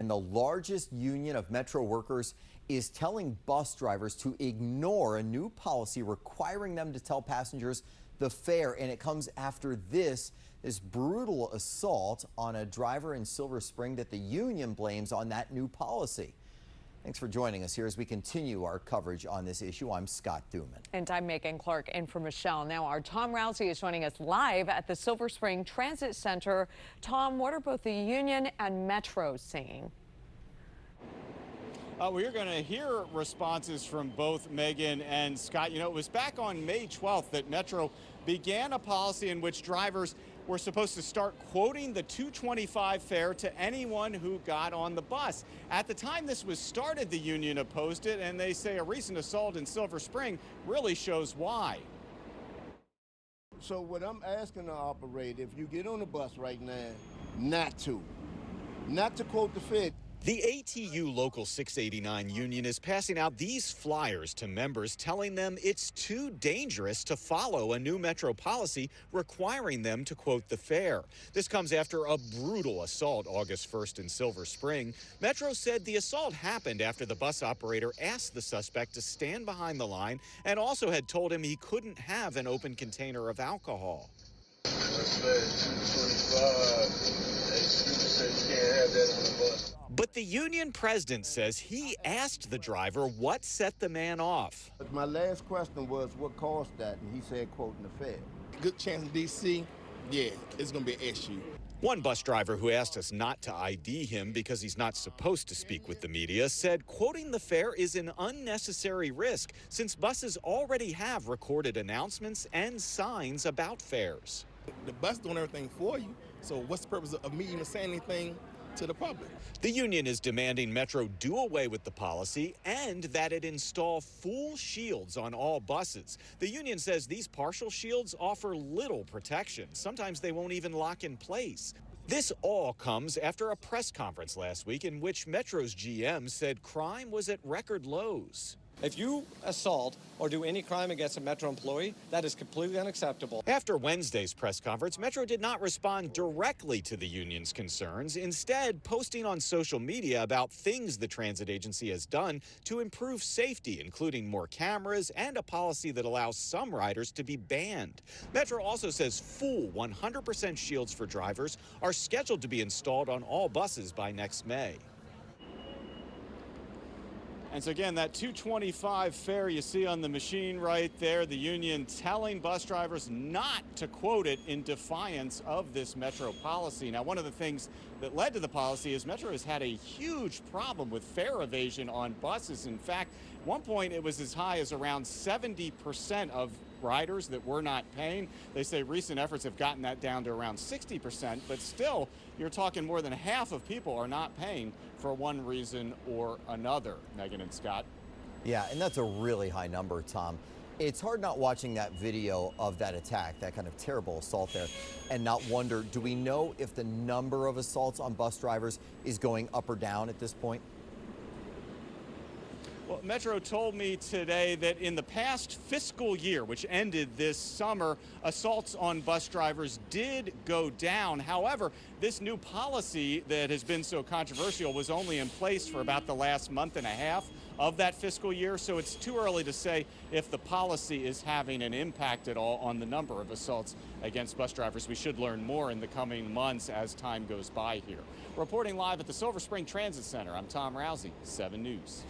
the largest union of Metro workers is telling bus drivers to ignore a new policy requiring them to tell passengers the fare. And it comes after this brutal assault on a driver in Silver Spring that the union blames on that new policy. Thanks for joining us here as we continue our coverage on this issue. I'm Scott Thuman. And I'm Megan Clark in for Michelle. Now our Tom Rousey is joining us live at the Silver Spring Transit Center. Tom, what are both the union and Metro saying? We're going to hear responses from both Megan and Scott. You know, it was back on May 12th that Metro began a policy in which drivers were supposed to start quoting the $2.25 fare to anyone who got on the bus. At the time this was started, the union opposed it, and they say a recent assault in Silver Spring really shows why. So what I'm asking the operator, if you get on the bus right now, not to quote the fare. The ATU Local 689 union is passing out these flyers to members telling them it's too dangerous to follow a new Metro policy requiring them to quote the fare. This comes after a brutal assault August 1st in Silver Spring. Metro said the assault happened after the bus operator asked the suspect to stand behind the line and also had told him he couldn't have an open container of alcohol. But the union president says he asked the driver what set the man off. My last question was what caused that, and he said quoting the fare. Good chance in D.C., yeah, it's going to be an issue. One bus driver who asked us not to ID him because he's not supposed to speak with the media said quoting the fare is an unnecessary risk since buses already have recorded announcements and signs about fares. The bus doing everything for you, so what's the purpose of me even saying anything to the public? The union is demanding Metro do away with the policy and that it install full shields on all buses. The union says these partial shields offer little protection. Sometimes they won't even lock in place. This all comes after a press conference last week in which Metro's GM said crime was at record lows. If you assault or do any crime against a Metro employee, that is completely unacceptable. After Wednesday's press conference, Metro did not respond directly to the union's concerns, instead posting on social media about things the transit agency has done to improve safety, including more cameras and a policy that allows some riders to be banned. Metro also says full 100% shields for drivers are scheduled to be installed on all buses by next May. And so again, that $2.25 fare you see on the machine right there, the union telling bus drivers not to quote it in defiance of this Metro policy. Now, one of the things that led to the policy is Metro has had a huge problem with fare evasion on buses. In fact, at one point it was as high as around 70% of riders that were not paying. They say recent efforts have gotten that down to around 60%, but still you're talking more than half of people are not paying for one reason or another. Megan and Scott. Yeah, and that's a really high number, Tom. It's hard not watching that video of that attack, that kind of terrible assault there, and not wonder, do we know if the number of assaults on bus drivers is going up or down at this point? Well, Metro told me today that in the past fiscal year, which ended this summer, assaults on bus drivers did go down. However, this new policy that has been so controversial was only in place for about the last month and a half of that fiscal year, so it's too early to say if the policy is having an impact at all on the number of assaults against bus drivers. We should learn more in the coming months as time goes by here. Reporting live at the Silver Spring Transit Center, I'm Tom Rousey, 7 News.